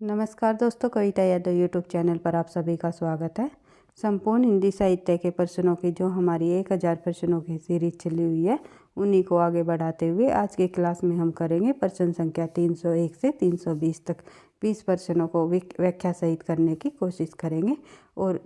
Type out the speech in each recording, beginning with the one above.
नमस्कार दोस्तों, कविता Yadav YouTube channel पर आप सभी का स्वागत है। संपूर्ण हिंदी साहित्य के प्रश्नों की जो हमारी 1000 प्रश्नों की सीरीज चली हुई है, उन्हीं को आगे बढ़ाते हुए आज की क्लास में हम करेंगे प्रश्न संख्या 301 से 320 तक 20 प्रश्नों को व्याख्या सहित करने की कोशिश करेंगे। और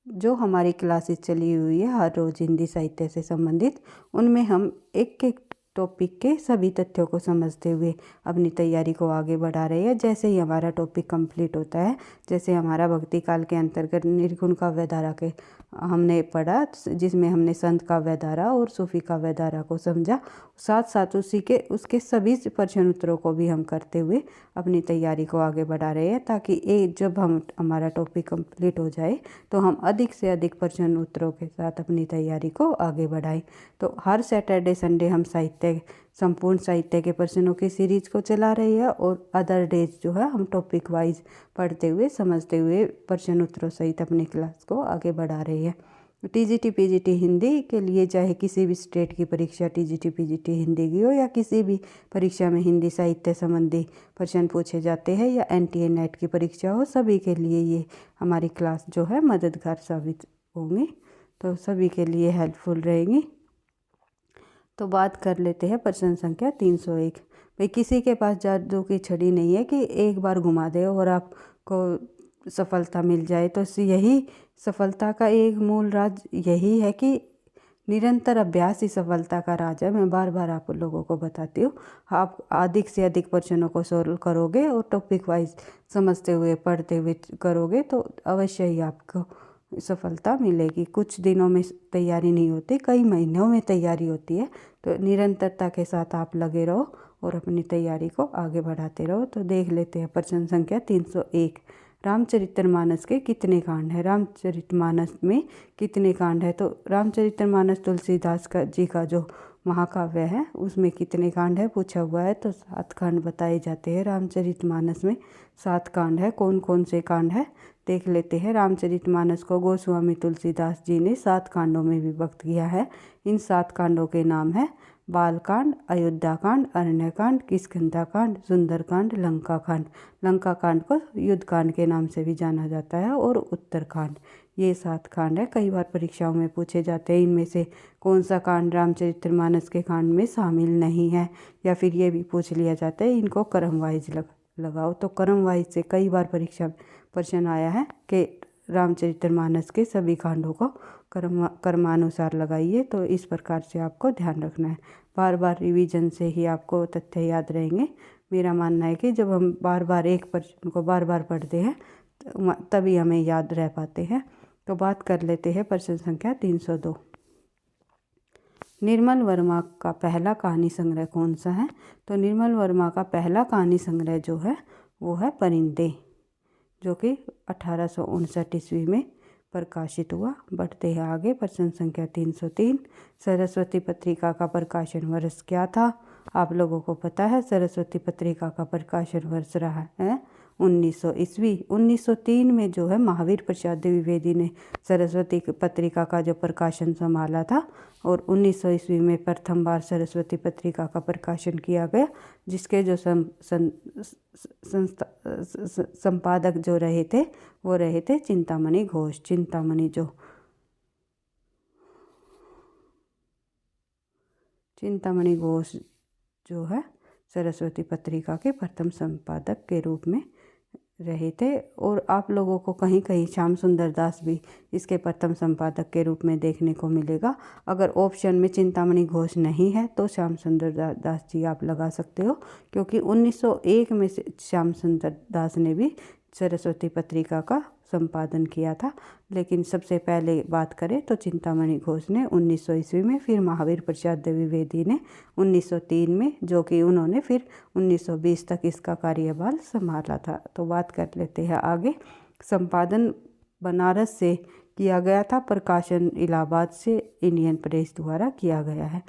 जो हमारी क्लासेस चली हुई है हर रोज़ हिंदी साहित्य से संबंधित, उनमें हम एक एक टॉपिक के सभी तथ्यों को समझते हुए अपनी तैयारी को आगे बढ़ा रहे हैं। जैसे ही हमारा टॉपिक कंप्लीट होता है, जैसे हमारा भक्ति काल के अंतर्गत निर्गुण काव्यधारा के हमने पढ़ा, जिसमें हमने संत काव्यधारा और सूफी काव्यधारा को समझा, साथ साथ उसके सभी प्रश्न उत्तरों को भी हम करते हुए अपनी तैयारी को आगे बढ़ा रहे हैं, ताकि जब हमारा टॉपिक कंप्लीट हो जाए तो हम अधिक से अधिक प्रश्न उत्तरों के साथ अपनी तैयारी को आगे बढ़ाएं। तो हर सैटरडे संडे हम संपूर्ण साहित्य के प्रश्नों की सीरीज को चला रही है, और अदर डेज जो है हम टॉपिक वाइज पढ़ते हुए समझते हुए प्रश्न उत्तरों सहित अपनी क्लास को आगे बढ़ा रही है। टीजीटी पीजीटी हिंदी के लिए, चाहे किसी भी स्टेट की परीक्षा टीजीटी पीजीटी हिंदी की हो, या किसी भी परीक्षा में हिंदी साहित्य संबंधी प्रश्न पूछे जाते हैं, या एनटीए नेट की परीक्षा हो, सभी के लिए ये हमारी क्लास जो है मददगार साबित होंगी, तो सभी के लिए हेल्पफुल रहेंगी। तो बात कर लेते हैं प्रश्न संख्या 301। भाई, किसी के पास जादू की छड़ी नहीं है कि एक बार घुमा दे और आपको सफलता मिल जाए। तो यही सफलता का एक मूल राज यही है कि निरंतर अभ्यास ही सफलता का राज है। मैं बार बार आप लोगों को बताती हूँ, आप अधिक से अधिक प्रश्नों को सोल्व करोगे और टॉपिक वाइज समझते हुए पढ़ते हुए करोगे तो अवश्य ही आपको सफलता मिलेगी। कुछ दिनों में तैयारी नहीं होती, कई महीनों में तैयारी होती है। तो निरंतरता के साथ आप लगे रहो और अपनी तैयारी को आगे बढ़ाते रहो। तो देख लेते हैं प्रश्न संख्या 301। रामचरितमानस के कितने कांड हैं? रामचरितमानस में कितने कांड है? तो रामचरितमानस तुलसीदास जी का जो महाकाव्य है, उसमें कितने कांड है पूछा हुआ है। तो 7 कांड बताए जाते हैं। रामचरितमानस में 7 कांड है। कौन कौन से कांड है देख लेते हैं। रामचरितमानस को गोस्वामी तुलसीदास जी ने 7 कांडों में विभक्त किया है। इन 7 कांडों के नाम है बालकांड, अयोध्याकांड, अरण्यकांड, किष्किंधाकांड, सुंदरकांड, लंकाकांड। लंकाकांड को युद्धकांड के नाम से भी जाना जाता है, और उत्तरकांड। ये 7 कांड है। कई बार परीक्षाओं में पूछे जाते हैं इनमें से कौन सा कांड रामचरितमानस के कांड में शामिल नहीं है, या फिर ये भी पूछ लिया जाता है इनको क्रम वाइज लगाओ। तो क्रम वाइज से कई बार परीक्षा प्रश्न आया है कि रामचरितमानस के सभी कांडों को क्रमानुसार लगाइए। तो इस प्रकार से आपको ध्यान रखना है। बार बार रिवीजन से ही आपको तथ्य याद रहेंगे। मेरा मानना है कि जब हम बार बार एक प्रश्न को बार बार पढ़ते हैं तभी हमें याद रह पाते हैं। तो बात कर लेते हैं प्रश्न संख्या 302। निर्मल वर्मा का पहला कहानी संग्रह कौन सा है? तो निर्मल वर्मा का पहला कहानी संग्रह जो है वो है परिंदे, जो कि 1859 ईस्वी में प्रकाशित हुआ। बढ़ते हैं आगे। प्रश्न संख्या 303। सरस्वती पत्रिका का प्रकाशन वर्ष क्या था? आप लोगों को पता है सरस्वती पत्रिका का प्रकाशन वर्ष रहा है 1900 ईस्वी। 1903 में जो है महावीर प्रसाद द्विवेदी ने सरस्वती पत्रिका का जो प्रकाशन संभाला था, और 1900 ईस्वी में प्रथम बार सरस्वती पत्रिका का प्रकाशन किया गया, जिसके जो संपादक जो रहे थे वो रहे थे चिंतामणि घोष। चिंतामणि घोष जो है सरस्वती पत्रिका के प्रथम संपादक के रूप में रहे थे। और आप लोगों को कहीं कहीं श्याम सुंदर दास भी इसके प्रथम संपादक के रूप में देखने को मिलेगा। अगर ऑप्शन में चिंतामणि घोष नहीं है तो श्याम सुंदर दास जी आप लगा सकते हो, क्योंकि 1901 में श्याम सुंदर दास ने भी सरस्वती पत्रिका का संपादन किया था। लेकिन सबसे पहले बात करें तो चिंतामणि घोष ने 1900 ईस्वी में, फिर महावीर प्रसाद द्विवेदी ने 1903 में, जो कि उन्होंने फिर 1920 तक इसका कार्यभार संभाला था। तो बात कर लेते हैं आगे। संपादन बनारस से किया गया था, प्रकाशन इलाहाबाद से इंडियन प्रेस द्वारा किया गया है।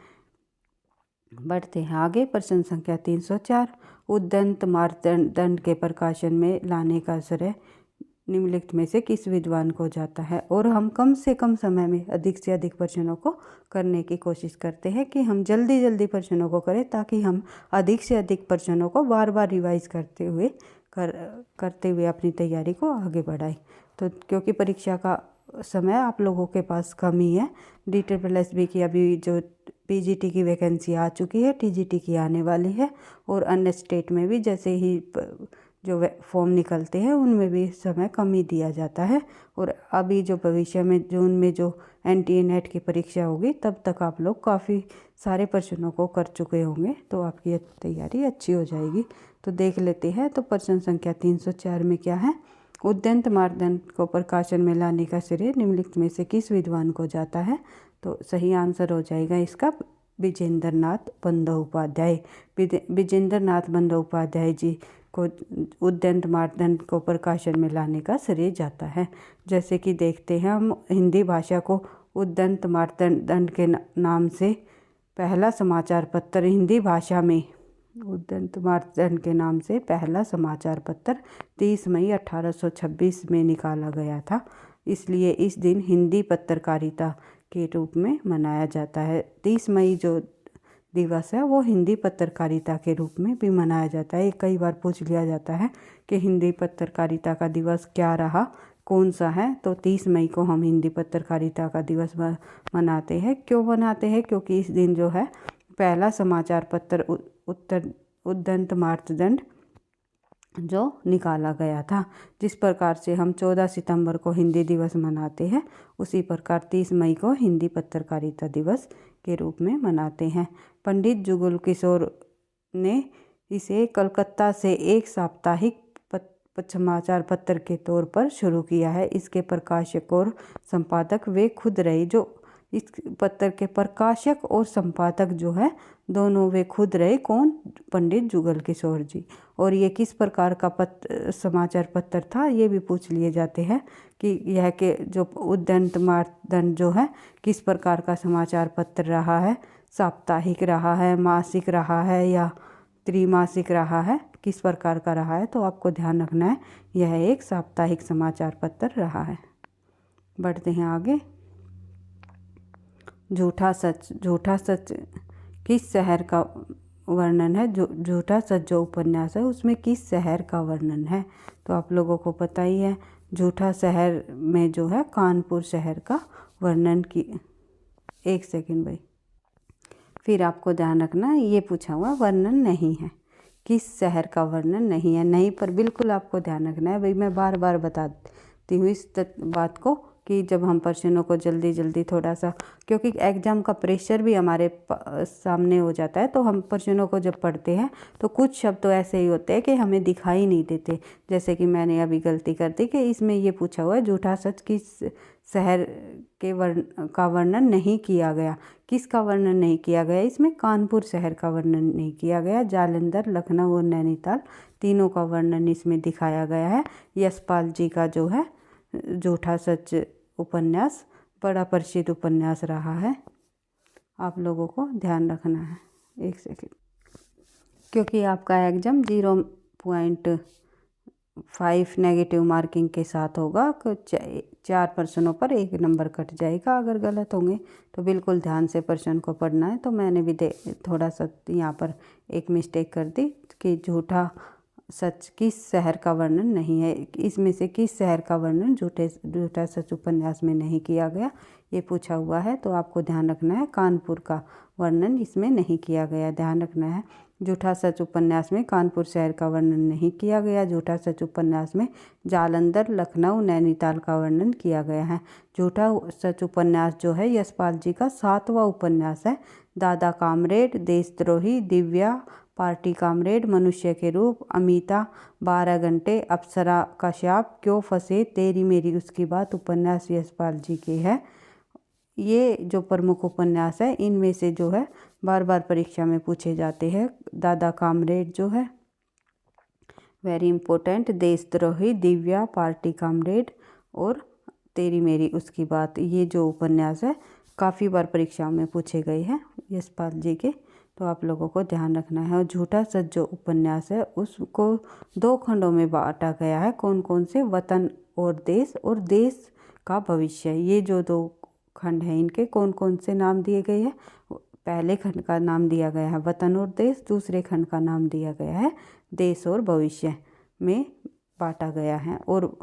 बढ़ते हैं आगे। प्रश्न संख्या 304। उद्दंत मार्तंड के प्रकाशन में लाने का श्रेय निम्नलिखित में से किस विद्वान को जाता है? और हम कम से कम समय में अधिक से अधिक प्रश्नों को करने की कोशिश करते हैं कि हम जल्दी जल्दी प्रश्नों को करें, ताकि हम अधिक से अधिक प्रश्नों को बार बार रिवाइज करते हुए करते हुए अपनी तैयारी को आगे बढ़ाएं। तो क्योंकि परीक्षा का समय आप लोगों के पास कम ही है, DSSB की अभी जो PGT की वैकेंसी आ चुकी है, TGT की आने वाली है, और अन्य स्टेट में भी जैसे ही जो फॉर्म निकलते हैं उनमें भी समय कम ही दिया जाता है। और अभी जो भविष्य में जून में जो NTA NET की परीक्षा होगी तब तक आप लोग काफ़ी सारे प्रश्नों को कर चुके होंगे, तो आपकी तैयारी अच्छी हो जाएगी। तो देख लेते हैं। तो प्रश्न संख्या 304 में क्या है, उद्यंत मानदंड को प्रकाशन में लाने का श्रेय निम्नलिखित में से किस विद्वान को जाता है। तो सही आंसर हो जाएगा इसका विजेंद्र नाथ बंदोपाध्याय। विजेंद्र नाथ बंदोपाध्याय जी को उद्यंत मानदंड को प्रकाशन में लाने का श्रेय जाता है। जैसे कि देखते हैं हम, हिंदी भाषा को उद्यंत मानदंड के नाम से पहला समाचार पत्र हिंदी भाषा में उद्यंत मानदंड के नाम से पहला समाचार पत्र 30 मई 1826 में निकाला गया था। इसलिए इस दिन हिंदी पत्रकारिता के रूप में मनाया जाता है। 30 मई जो दिवस है वो हिंदी पत्रकारिता के रूप में भी मनाया जाता है। कई बार पूछ लिया जाता है कि हिंदी पत्रकारिता का दिवस क्या रहा, कौन सा है। तो 30 मई को हम हिंदी पत्रकारिता का दिवस मनाते हैं। क्यों मनाते हैं? क्योंकि इस दिन जो है पहला समाचार पत्र उद्यंत मानदंड जो निकाला गया था। जिस प्रकार से हम 14 सितंबर को हिंदी दिवस मनाते हैं, उसी प्रकार 30 मई को हिंदी पत्रकारिता दिवस के रूप में मनाते हैं। पंडित जुगल किशोर ने इसे कलकत्ता से एक साप्ताहिक समाचार पत्र के तौर पर शुरू किया है। इसके प्रकाशक और संपादक वे खुद रहे। जो इस पत्र के प्रकाशक और संपादक जो है दोनों वे खुद रहे। कौन? पंडित जुगल किशोर जी। और ये किस प्रकार का समाचार पत्र था, ये भी पूछ लिए जाते हैं कि यह के जो उद्यंत मानदंड जो है किस प्रकार का समाचार पत्र रहा है, साप्ताहिक रहा है, मासिक रहा है या त्रिमासिक रहा है, किस प्रकार का रहा है। तो आपको ध्यान रखना है यह एक साप्ताहिक समाचार पत्र रहा है। बढ़ते हैं आगे। झूठा सच। झूठा सच किस शहर का वर्णन है? झूठा सच जो उपन्यास है उसमें किस शहर का वर्णन है? तो आप लोगों को पता ही है, झूठा शहर में जो है कानपुर शहर का वर्णन की। एक सेकंड भाई, फिर आपको ध्यान रखना ये पूछा हुआ वर्णन नहीं है, किस शहर का वर्णन नहीं है। नहीं पर बिल्कुल आपको ध्यान रखना है भाई। मैं बार बार बताती हूँ इस बात को कि जब हम प्रश्नों को जल्दी जल्दी थोड़ा सा, क्योंकि एग्ज़ाम का प्रेशर भी हमारे सामने हो जाता है, तो हम प्रश्नों को जब पढ़ते हैं तो कुछ शब्द तो ऐसे ही होते हैं कि हमें दिखाई नहीं देते। जैसे कि मैंने अभी गलती कर दी कि इसमें ये पूछा हुआ है झूठा सच किस शहर के का वर्णन नहीं किया गया। किसका वर्णन नहीं किया गया? इसमें कानपुर शहर का वर्णन नहीं किया गया। जालंधर, लखनऊ और नैनीताल तीनों का वर्णन इसमें दिखाया गया है। यशपाल जी का जो है झूठा सच उपन्यास बड़ा प्रसिद्ध उपन्यास रहा है। आप लोगों को ध्यान रखना है। एक सेकंड, क्योंकि आपका एग्ज़ाम 0.5 नेगेटिव मार्किंग के साथ होगा। 4 प्रश्नों पर 1 नंबर कट जाएगा अगर गलत होंगे। तो बिल्कुल ध्यान से प्रश्न को पढ़ना है। तो मैंने भी थोड़ा सा यहाँ पर एक मिस्टेक कर दी कि झूठा सच किस शहर का वर्णन नहीं है। इसमें से किस शहर का वर्णन झूठा सच उपन्यास में नहीं किया गया, ये पूछा हुआ है। तो आपको ध्यान रखना है कानपुर का वर्णन इसमें नहीं किया गया। ध्यान रखना है झूठा सच उपन्यास में कानपुर शहर का वर्णन नहीं किया गया। झूठा सच उपन्यास में जालंधर, लखनऊ, नैनीताल का वर्णन किया गया है। झूठा सच उपन्यास जो है यशपाल जी का 7वां उपन्यास है। दादा कामरेड, देशद्रोही, दिव्या, पार्टी कामरेड, मनुष्य के रूप, अमिता, 12 घंटे, अप्सरा का शाप, क्यों फंसे, तेरी मेरी उसकी बात उपन्यास यशपाल जी के है। ये जो प्रमुख उपन्यास है इनमें से जो है बार बार परीक्षा में पूछे जाते हैं। दादा कामरेड जो है वेरी इंपॉर्टेंट, देशद्रोही, दिव्या, पार्टी कामरेड और तेरी मेरी उसकी बात, ये जो उपन्यास है काफ़ी बार परीक्षा में पूछे गए हैं यशपाल जी के। तो आप लोगों को ध्यान रखना है। और झूठा सच जो उपन्यास है उसको 2 खंडों में बांटा गया है। कौन कौन से? वतन और देश का भविष्य। ये जो 2 खंड हैं इनके कौन कौन से नाम दिए गए हैं? पहले खंड का नाम दिया गया है वतन और देश, दूसरे खंड का नाम दिया गया है देश और भविष्य। में बांटा गया है। और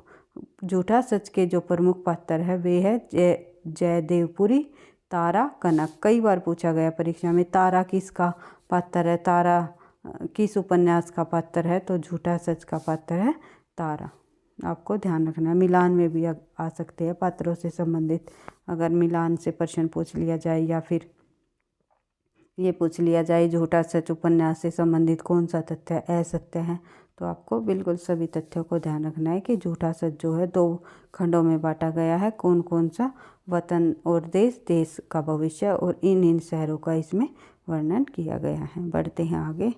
झूठा सच के जो प्रमुख पात्र है वे है जयदेवपुरी, तारा, कनक। कई बार पूछा गया परीक्षा में तारा किसका पात्र है, तारा किस उपन्यास का पात्र है, तो झूठा सच का पात्र है तारा। आपको ध्यान रखना है। मिलान में भी आ सकते हैं पात्रों से संबंधित, अगर मिलान से प्रश्न पूछ लिया जाए या फिर ये पूछ लिया जाए झूठा सच उपन्यास से संबंधित कौन सा तथ्य असत्य है, तो आपको बिल्कुल सभी तथ्यों को ध्यान रखना है कि झूठा सच जो है 2 खंडों में बांटा गया है। कौन कौन सा, वतन और देश, देश का भविष्य, और इन शहरों का इसमें वर्णन किया गया है। बढ़ते हैं आगे।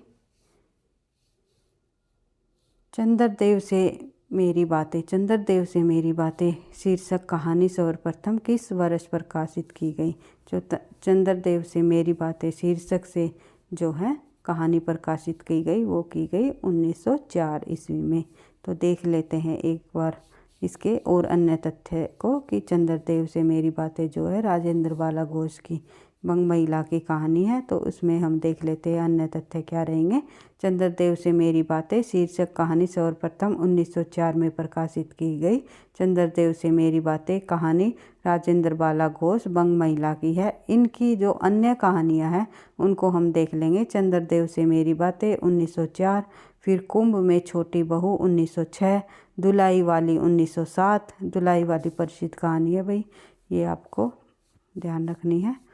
चंद्रदेव से मेरी बातें। चंद्रदेव से मेरी बातें शीर्षक कहानी सर्वप्रथम किस वर्ष प्रकाशित की गई? जो चंद्रदेव से मेरी बातें शीर्षक से जो है कहानी प्रकाशित की गई वो की गई 1904 ईस्वी में। तो देख लेते हैं एक बार इसके और अन्य तथ्य को कि चंद्रदेव से मेरी बातें जो है राजेंद्र बाला घोष की बंग महिला की कहानी है। तो उसमें हम देख लेते हैं अन्य तथ्य क्या रहेंगे। चंद्रदेव से मेरी बातें शीर्षक कहानी सर्वप्रथम 1904 में प्रकाशित की गई। चंद्रदेव से मेरी बातें कहानी राजेंद्र बाला घोष बंग महिला की है। इनकी जो अन्य कहानियां हैं उनको हम देख लेंगे। चंद्रदेव से मेरी बातें 1904, फिर कुंभ में छोटी बहू 1906, दुलाई वाली 1907। दुलाई वाली प्रसिद्ध कहानी है भाई, ये आपको ध्यान रखनी है।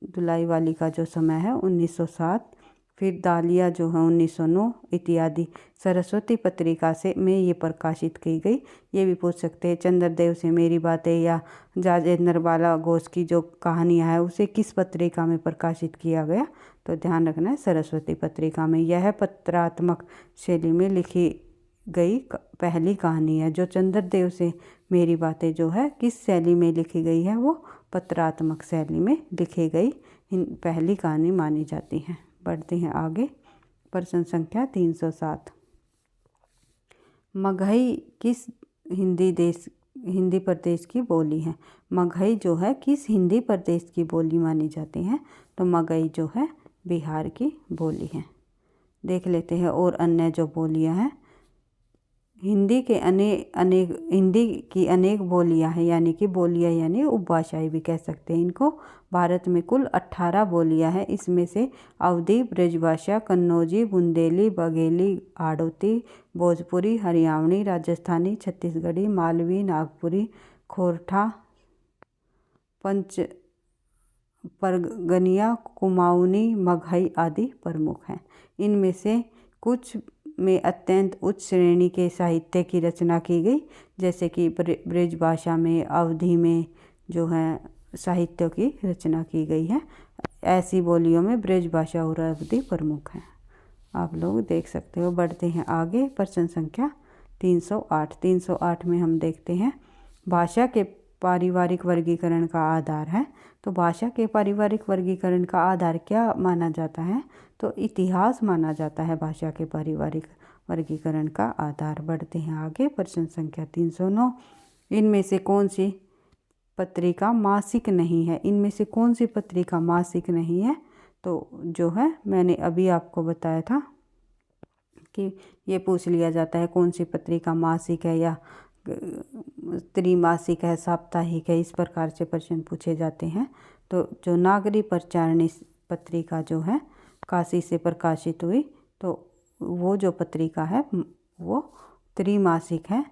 दुलाई वाली का जो समय है 1907, फिर दालिया जो है 1909 इत्यादि। सरस्वती पत्रिका से में ये प्रकाशित की गई। ये भी पूछ सकते हैं चंद्रदेव से मेरी बातें या राजेंद्र बाला घोष की जो कहानियाँ है उसे किस पत्रिका में प्रकाशित किया गया, तो ध्यान रखना है सरस्वती पत्रिका में। यह पत्रात्मक शैली में लिखी गई पहली कहानी है। जो चंद्रदेव से मेरी बातें जो है किस शैली में लिखी गई है, वो पत्रात्मक शैली में लिखी गई पहली कहानी मानी जाती है। बढ़ते हैं आगे। प्रश्न संख्या 307। मगही किस हिंदी प्रदेश की बोली है? मगही जो है किस हिंदी प्रदेश की बोली मानी जाती है, तो मगही जो है बिहार की बोली है। देख लेते हैं और अन्य जो बोलियां हैं। हिंदी की अनेक बोलियां हैं, यानी कि बोलियां यानी उपभाषाएं भी कह सकते हैं इनको। भारत में कुल 18 बोलियां हैं। इसमें से अवधी, ब्रजभाषा, कन्नौजी, बुंदेली, बघेली, हाड़ौती, भोजपुरी, हरियाणवी, राजस्थानी, छत्तीसगढ़ी, मालवी, नागपुरी, खोरठा, पंच परगनिया, कुमाऊनी, मगही आदि प्रमुख हैं। इनमें से कुछ में अत्यंत उच्च श्रेणी के साहित्य की रचना की गई, जैसे कि ब्रजभाषा में, अवधी में जो है साहित्य की रचना की गई है। ऐसी बोलियों में ब्रजभाषा और अवधी प्रमुख हैं, आप लोग देख सकते हो। बढ़ते हैं आगे। प्रश्न संख्या 308। 308 में हम देखते हैं भाषा के पारिवारिक वर्गीकरण का आधार है। तो भाषा के पारिवारिक वर्गीकरण का आधार क्या माना जाता है, तो इतिहास माना जाता है भाषा के पारिवारिक वर्गीकरण का आधार। बढ़ते हैं आगे। प्रश्न संख्या 309। इनमें से कौन सी पत्रिका मासिक नहीं है? इनमें से कौन सी पत्रिका मासिक नहीं है, तो जो है मैंने अभी आपको बताया था कि ये पूछ लिया जाता है कौन सी पत्रिका मासिक है या त्रैमासिक है, साप्ताहिक है, इस प्रकार से प्रश्न पूछे जाते हैं। तो जो नागरिक प्रचारिणी पत्रिका जो है काशी से प्रकाशित हुई, तो वो जो पत्रिका है वो त्रैमासिक है,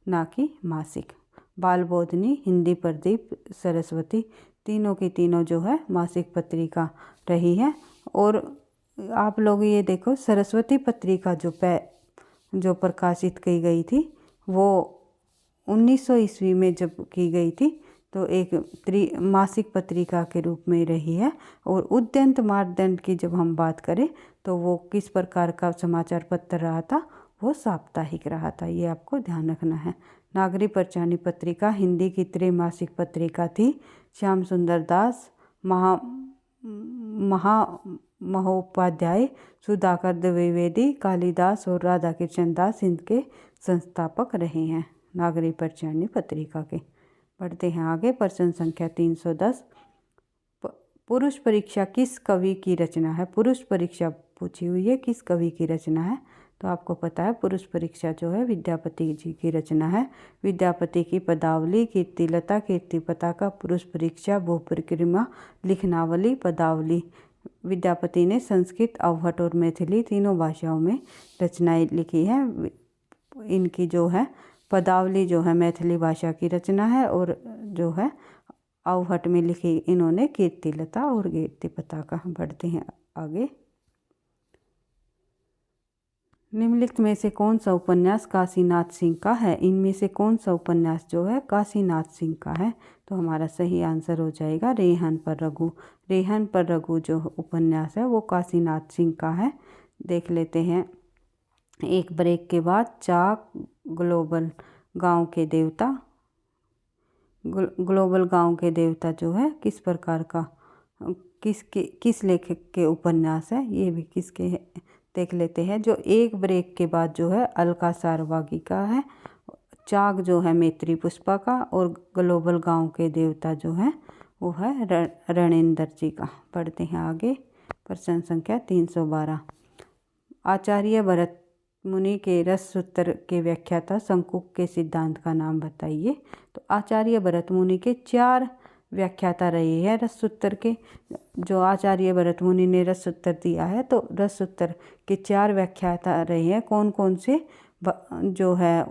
ना कि मासिक। बालबोधिनी, हिंदी प्रदीप, सरस्वती, तीनों की तीनों जो है मासिक पत्रिका रही है। और आप लोग ये देखो सरस्वती पत्रिका जो प्रकाशित की गई थी वो 1900 ईस्वी में जब की गई थी, तो एक मासिक पत्रिका के रूप में रही है। और उद्यंत मानदंड की जब हम बात करें तो वो किस प्रकार का समाचार पत्र रहा था, वो साप्ताहिक रहा था। ये आपको ध्यान रखना है। नागरिक प्रचारिणी पत्रिका हिंदी की त्रैमासिक पत्रिका थी। श्याम सुंदर दास, महोपाध्याय, सुधाकर द्विवेदी, कालिदास और राधा कृष्ण दास इनके संस्थापक रहे हैं नागरिक प्रचारिणी पत्रिका के। बढ़ते हैं आगे। प्रश्न संख्या 310। पुरुष परीक्षा किस कवि की रचना है? पुरुष परीक्षा पूछी हुई है, किस कवि की रचना है, तो आपको पता है पुरुष परीक्षा जो है विद्यापति जी की रचना है। विद्यापति की पदावली, कीर्तिलता, कीर्ति पताका, पुरुष परीक्षा, भू परिक्रमा, लिखनावली, पदावली। विद्यापति ने संस्कृत, अवहट और मैथिली तीनों भाषाओं में रचनाएं लिखी है। इनकी जो है पदावली जो है मैथिली भाषा की रचना है और जो है अवहट में लिखी इन्होंने कीर्तिलता और कीर्ति पताका। बढ़ते हैं आगे। निम्नलिखित में से कौन सा उपन्यास काशीनाथ सिंह का है? इनमें से कौन सा उपन्यास जो है काशीनाथ सिंह का है? तो हमारा सही आंसर हो जाएगा रेहन पर रघु। रेहन पर रघु जो उपन्यास है वो काशीनाथ सिंह का है। देख लेते हैं एक ब्रेक के बाद। चाक ग्लोबल गांव के देवता। ग्लोबल गांव के देवता जो है किस प्रकार का किस लेखक के उपन्यास है? ये भी किसके है देख लेते हैं। जो एक ब्रेक के बाद जो है अलका सारवागी का है। चाक जो है मैत्री पुष्पा का और ग्लोबल गांव के देवता जो है वो है रणेंद्र जी का। पढ़ते हैं आगे। प्रश्न संख्या 312। आचार्य भरत मुनि के रस सूत्र के व्याख्याता शंकुक के सिद्धांत का नाम बताइए। तो आचार्य भरत मुनि के 4 व्याख्याता रहे हैं रस सूत्र के। जो आचार्य भरत मुनि ने रस सूत्र दिया है तो रस सूत्र के 4 व्याख्याता रहे हैं। कौन कौन से? जो है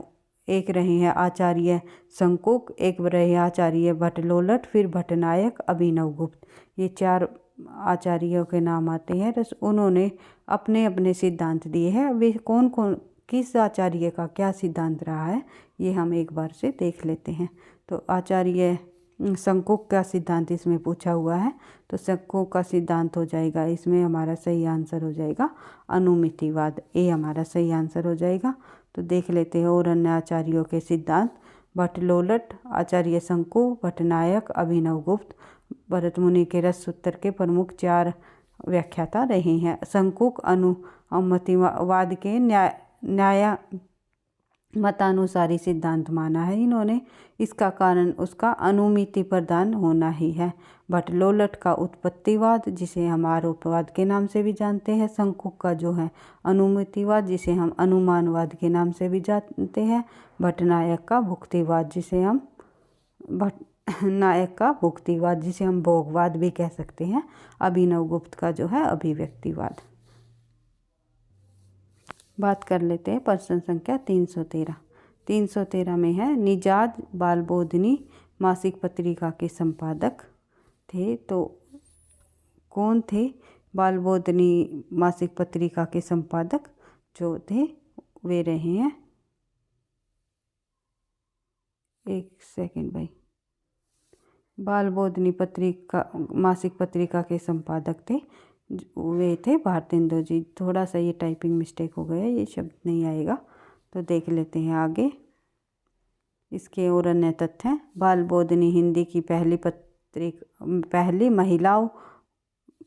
एक रहे हैं आचार्य शंकुक, एक रहे आचार्य भट्टलोलट, फिर भट्टनायक, अभिनवगुप्त। ये 4 आचार्यों के नाम आते हैं। उन्होंने अपने अपने सिद्धांत दिए हैं। वे कौन कौन किस आचार्य का क्या सिद्धांत रहा है ये हम एक बार से देख लेते हैं। तो आचार्य शंकुक का सिद्धांत इसमें पूछा हुआ है। तो शंकुक का सिद्धांत हो जाएगा इसमें हमारा सही आंसर हो जाएगा अनुमितिवाद। ये हमारा सही आंसर हो जाएगा। तो देख लेते हैं और अन्य आचार्यों के सिद्धांत। भट्टलोलट, आचार्य शंकु, भट्टनायक, अभिनवगुप्त भरत मुनि के रस सूत्र के प्रमुख 4 व्याख्याता रहे हैं। शंकुक अनुमितिवाद के न्याय मतानुसारी सिद्धांत माना है इन्होंने। इसका कारण उसका अनुमिति प्रदान होना ही है। भट्टलोलट का उत्पत्तिवाद जिसे हम आरोपवाद के नाम से भी जानते हैं। शंकुक का जो है अनुमितिवाद जिसे हम अनुमानवाद के नाम से भी जानते हैं। भट्टनायक का भुक्तिवाद जिसे हम भोगवाद भी कह सकते हैं। अभिनवगुप्त का जो है अभिव्यक्तिवाद। बात कर लेते हैं प्रश्न संख्या 313। 313 में है निजाद बालबोधिनी मासिक पत्रिका के संपादक थे। तो कौन थे बालबोधिनी मासिक पत्रिका के संपादक जो थे? वे रहे हैं, एक सेकंड भाई, बालबोधिनी पत्रिका मासिक पत्रिका के संपादक थे वे थे भारतेंदु जी। थोड़ा सा ये टाइपिंग मिस्टेक हो गया, ये शब्द नहीं आएगा। तो देख लेते हैं आगे। इसके और अन्य तथ्य हैं। बालबोधिनी हिंदी की पहली महिलाओं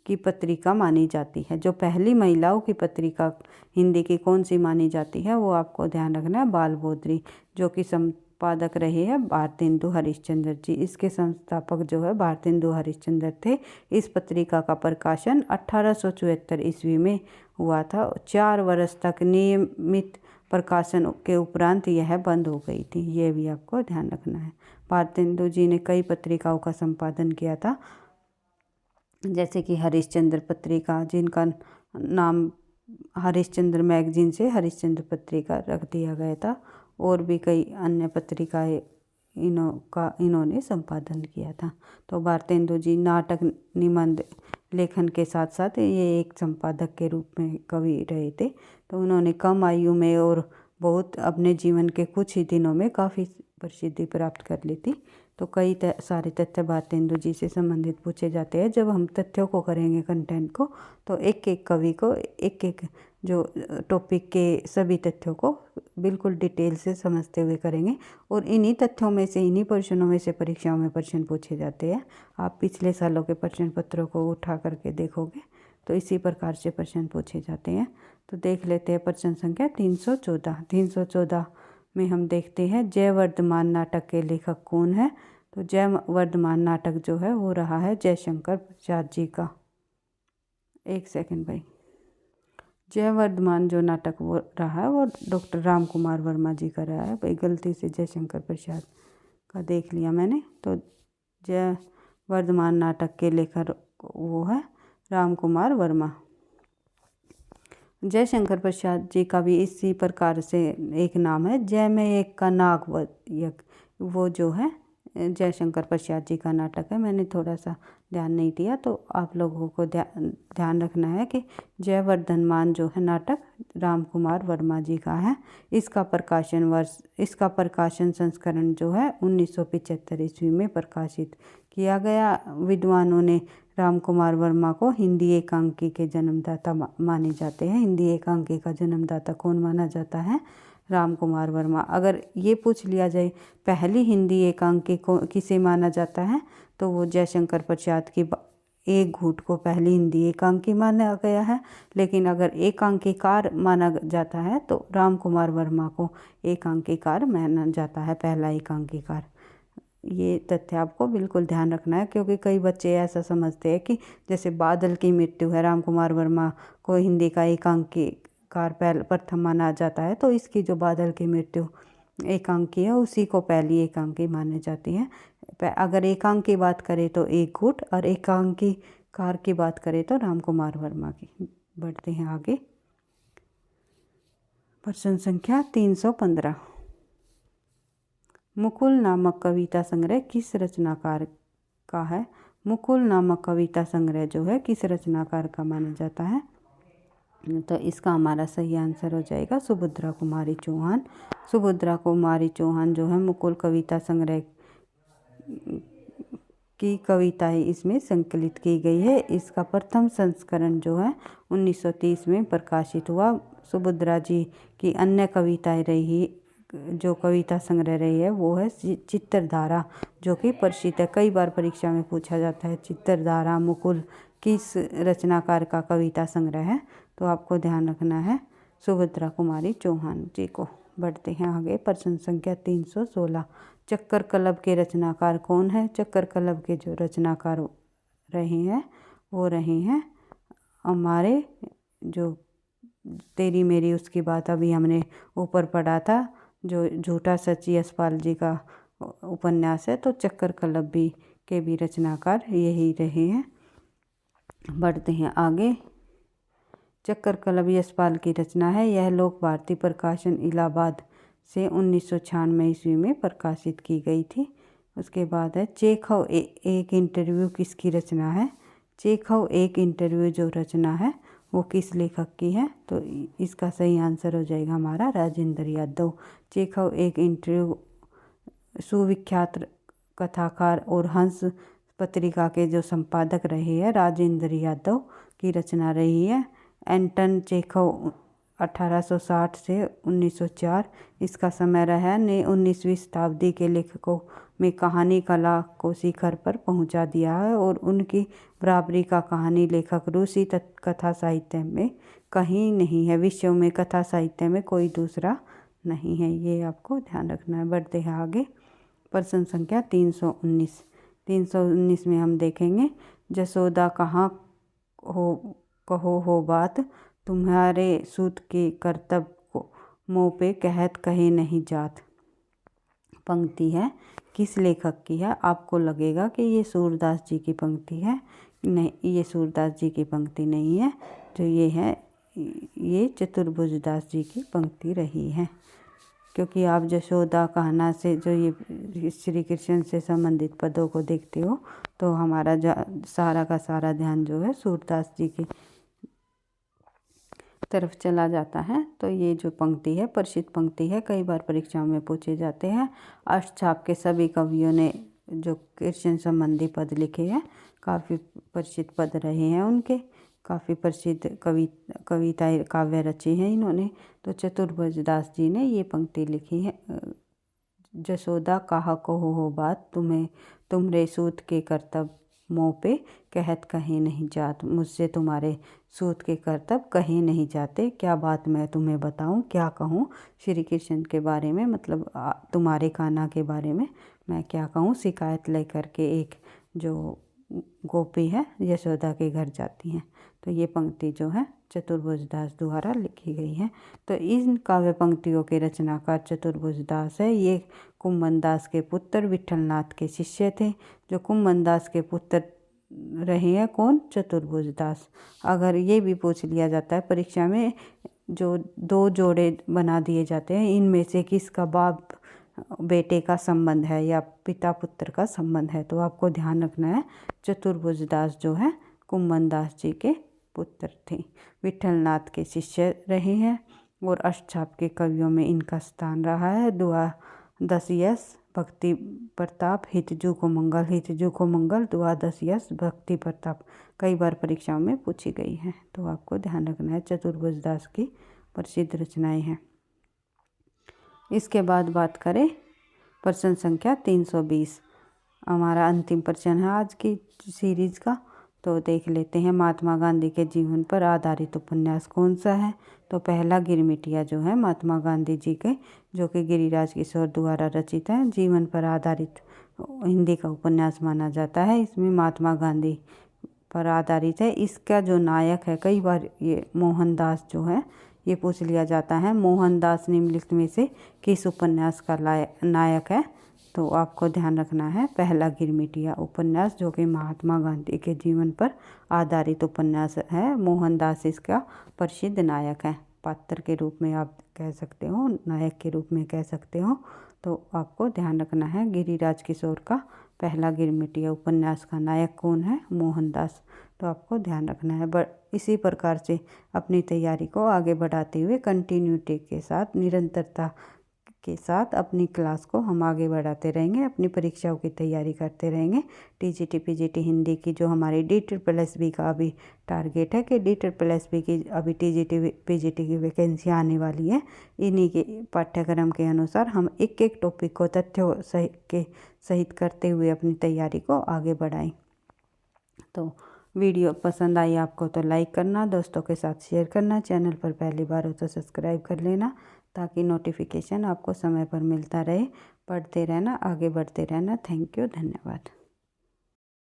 की पत्रिका मानी जाती है। जो पहली महिलाओं की पत्रिका हिंदी की कौन सी मानी जाती है वो आपको ध्यान रखना है, बालबोधिनी, जो कि संपादक रहे हैं भारतेंदु हरिश्चंद्र जी। इसके संस्थापक जो है भारतेंदु हरिश्चंद्र थे। इस पत्रिका का प्रकाशन 1874 ईस्वी में हुआ था। 4 वर्ष तक नियमित प्रकाशन के उपरांत यह बंद हो गई थी। ये भी आपको ध्यान रखना है। भारतेंदु जी ने कई पत्रिकाओं का संपादन किया था, जैसे कि हरिश्चंद्र पत्रिका, जिनका नाम हरिश्चंद्र मैगजीन से हरिश्चंद्र पत्रिका रख दिया गया था, और भी कई अन्य पत्रिकाएं इन्होंने संपादन किया था। तो भारतेंदु जी नाटक, निबंध लेखन के साथ साथ ये एक संपादक के रूप में कवि रहे थे। तो उन्होंने कम आयु में और बहुत अपने जीवन के कुछ ही दिनों में काफ़ी प्रसिद्धि प्राप्त कर ली थी। तो कई सारे तथ्य भारतेंदु जी से संबंधित पूछे जाते हैं। जब हम तथ्यों को करेंगे, कंटेंट को, तो एक एक कवि को एक एक जो टॉपिक के सभी तथ्यों को बिल्कुल डिटेल से समझते हुए करेंगे। और इन्हीं तथ्यों में से, इन्हीं प्रश्नों में से परीक्षाओं में प्रश्न पूछे जाते हैं। आप पिछले सालों के प्रश्न पत्रों को उठा करके देखोगे तो इसी प्रकार से प्रश्न पूछे जाते हैं। तो देख लेते हैं प्रश्न संख्या 314। 314 में हम देखते हैं जयवर्धमान नाटक के लेखक कौन है। तो जयवर्धमान नाटक जो है वो रहा है जयशंकर प्रसाद जी का। एक सेकंड भाई। जयवर्धमान जो नाटक वो रहा है वो डॉक्टर राम कुमार वर्मा जी का रहा है। भाई गलती से जयशंकर प्रसाद का देख लिया मैंने। तो जयवर्धमान नाटक के लेखक वो है राम कुमार वर्मा। जयशंकर प्रसाद जी का भी इसी प्रकार से एक नाम है, जय में एक का नाग वो जो है जयशंकर प्रसाद जी का नाटक है। मैंने थोड़ा सा ध्यान नहीं दिया, तो आप लोगों को ध्यान रखना है कि जयवर्धमान जो है नाटक राम कुमार वर्मा जी का है। इसका प्रकाशन संस्करण जो है 1975 ईस्वी में प्रकाशित किया गया। विद्वानों ने राम कुमार वर्मा को हिंदी एकांकी के जन्मदाता माने जाते हैं। हिंदी एकांकी का जन्मदाता कौन माना जाता है? राम कुमार वर्मा। अगर ये पूछ लिया जाए पहली हिंदी एकांकी को किसे माना जाता है, तो वो जयशंकर प्रसाद की एक घूंट को पहली हिंदी एकांकी माना गया है। लेकिन अगर एकांकीकार माना जाता है तो राम कुमार वर्मा को एकांकीकार माना जाता है, पहला एकांकीकार। ये तथ्य आपको बिल्कुल ध्यान रखना है, क्योंकि कई बच्चे ऐसा समझते हैं कि जैसे बादल की मृत्यु है, राम कुमार वर्मा को हिंदी का एकांकीकार प्रथम माना जाता है, तो इसकी जो बादल की मृत्यु एकांकी है उसी को पहली एकांकी मानी जाती है। अगर एकांक की बात करें तो एक घूंट, और एकांकीकार की बात करें तो राम कुमार वर्मा की। बढ़ते हैं आगे। प्रश्न संख्या 315। मुकुल नामक कविता संग्रह किस रचनाकार का है? मुकुल नामक कविता संग्रह जो है किस रचनाकार का माना जाता है? तो इसका हमारा सही आंसर हो जाएगा सुभद्रा कुमारी चौहान। सुभद्रा कुमारी चौहान जो है मुकुल कविता संग्रह की कविताएं इसमें संकलित की गई है। इसका प्रथम संस्करण जो है 1930 में प्रकाशित हुआ। सुभद्रा जी की अन्य कविताएं रही, जो कविता संग्रह रही है वो है चित्रधारा, जो कि प्रसिद्ध है। कई बार परीक्षा में पूछा जाता है चित्रधारा मुकुल किस रचनाकार का कविता संग्रह है, तो आपको ध्यान रखना है सुभद्रा कुमारी चौहान जी को। बढ़ते हैं आगे। प्रश्न संख्या 316। चक्कर कलब के रचनाकार कौन है? चक्कर कलब के जो रचनाकार रहे हैं वो रहे हैं हमारे जो तेरी मेरी उसकी बात अभी हमने ऊपर पढ़ा था, जो झूठा सच यशपाल जी का उपन्यास है, तो चक्कर कलब के भी रचनाकार यही रहे हैं। बढ़ते हैं आगे। चक्कर कलब यशपाल की रचना है। यह लोक भारती प्रकाशन इलाहाबाद से 1996 ईस्वी में प्रकाशित की गई थी। उसके बाद है चेखव एक इंटरव्यू किसकी रचना है? चेखव एक इंटरव्यू जो रचना है वो किस लेखक की है? तो इसका सही आंसर हो जाएगा हमारा राजेंद्र यादव। चेखव एक इंटरव्यू सुविख्यात कथाकार और हंस पत्रिका के जो संपादक रहे हैं राजेंद्र यादव की रचना रही है। एंटन चेखव 1860 से 1904 इसका समय रहा है ने 19वीं शताब्दी के लेखकों में कहानी कला को शिखर पर पहुंचा दिया है, और उनकी बराबरी का कहानी लेखक रूसी कथा साहित्य में कहीं नहीं है। विश्व में कथा साहित्य में कोई दूसरा नहीं है, ये आपको ध्यान रखना है। बढ़ते हैं आगे। प्रश्न संख्या 319। 319 में हम देखेंगे जसोदा कहाँ कहो हो बात, तुम्हारे सूत के कर्तव्य को मुँह पे कहत कहे नहीं जात। पंक्ति है किस लेखक की है? आपको लगेगा कि ये सूरदास जी की पंक्ति है। नहीं, ये सूरदास जी की पंक्ति नहीं है। जो ये है ये चतुर्भुजदास जी की पंक्ति रही है, क्योंकि आप जशोदा कहना से जो ये श्री कृष्ण से संबंधित पदों को देखते हो तो हमारा सारा का सारा ध्यान जो है सूरदास जी की तरफ चला जाता है। तो ये जो पंक्ति है प्रसिद्ध पंक्ति है, कई बार परीक्षाओं में पूछे जाते हैं। अष्टछाप के सभी कवियों ने जो कृष्ण संबंधी पद लिखे हैं काफ़ी प्रसिद्ध पद रहे हैं उनके, काफ़ी प्रसिद्ध कविताएं काव्य रचे हैं इन्होंने। तो चतुर्भुजदास जी ने ये पंक्ति लिखी है। जसोदा कहा कहो हो बात, तुमरे सूत के कर्तव्य मुँह पे कहत कहे नहीं जात। मुझसे तुम्हारे सूत के कर्तव्य कहे नहीं जाते, क्या बात मैं तुम्हें बताऊं, क्या कहूं श्री कृष्ण के बारे में, मतलब तुम्हारे कान्हा के बारे में मैं क्या कहूं। शिकायत लेकर के एक जो गोपी है यशोदा के घर जाती हैं। तो ये पंक्ति जो है चतुर्भुज दास द्वारा लिखी गई है। तो इन काव्य पंक्तियों के रचनाकार चतुर्भुज दास है। ये कुम्भन दास के पुत्र विठलनाथ के शिष्य थे। जो कुम्भन दास के पुत्र रहे हैं कौन? चतुर्भुज दास। अगर ये भी पूछ लिया जाता है परीक्षा में, जो दो जोड़े बना दिए जाते हैं, इनमें से किसका बाप बेटे का संबंध है या पिता पुत्र का संबंध है, तो आपको ध्यान रखना है चतुर्भुज दास जो है कुम्भन दास जी के पुत्र थे, विठलनाथ के शिष्य रहे हैं और अष्टछाप के कवियों में इनका स्थान रहा है। दुआ दस यश भक्ति प्रताप हितजू को मंगल, हितजू को मंगल दुआ दस यश भक्ति प्रताप कई बार परीक्षाओं में पूछी गई है। तो आपको ध्यान रखना है चतुर्भुज दास की प्रसिद्ध रचनाएं हैं। इसके बाद बात करें प्रश्न संख्या 320, हमारा अंतिम प्रश्न है आज की सीरीज का। तो देख लेते हैं महात्मा गांधी के जीवन पर आधारित उपन्यास कौन सा है। तो पहला गिरमिटिया जो है महात्मा गांधी जी के, जो कि गिरिराज किशोर द्वारा रचित है, जीवन पर आधारित हिंदी का उपन्यास माना जाता है। इसमें महात्मा गांधी पर आधारित है। इसका जो नायक है, कई बार ये मोहनदास जो है ये पूछ लिया जाता है, मोहनदास निम्नलिखित में से किस उपन्यास का नायक है। तो आपको ध्यान रखना है पहला गिरमिटिया उपन्यास, जो कि महात्मा गांधी के जीवन पर आधारित उपन्यास है। मोहनदास इसका प्रसिद्ध नायक है, पात्र के रूप में आप कह सकते हो, नायक के रूप में कह सकते हो। तो आपको ध्यान रखना है गिरिराज किशोर का पहला गिरमिटिया उपन्यास का नायक कौन है? मोहनदास। तो आपको ध्यान रखना है। इसी प्रकार से अपनी तैयारी को आगे बढ़ाते हुए कंटिन्यूटी के साथ, निरंतरता के साथ अपनी क्लास को हम आगे बढ़ाते रहेंगे, अपनी परीक्षाओं की तैयारी करते रहेंगे। टीजीटी पीजीटी हिंदी की जो हमारी DSSB का अभी टारगेट है कि DSSB की अभी टीजीटी पीजीटी की वैकेंसी आने वाली है। इन्हीं के पाठ्यक्रम के अनुसार हम एक एक टॉपिक को तथ्यों के सहित करते हुए अपनी तैयारी को आगे बढ़ाएं। तो वीडियो पसंद आई आपको तो लाइक करना, दोस्तों के साथ शेयर करना, चैनल पर पहली बार हो तो सब्सक्राइब कर लेना, ताकि नोटिफिकेशन आपको समय पर मिलता रहे। पढ़ते रहना, आगे बढ़ते रहना। थैंक यू, धन्यवाद।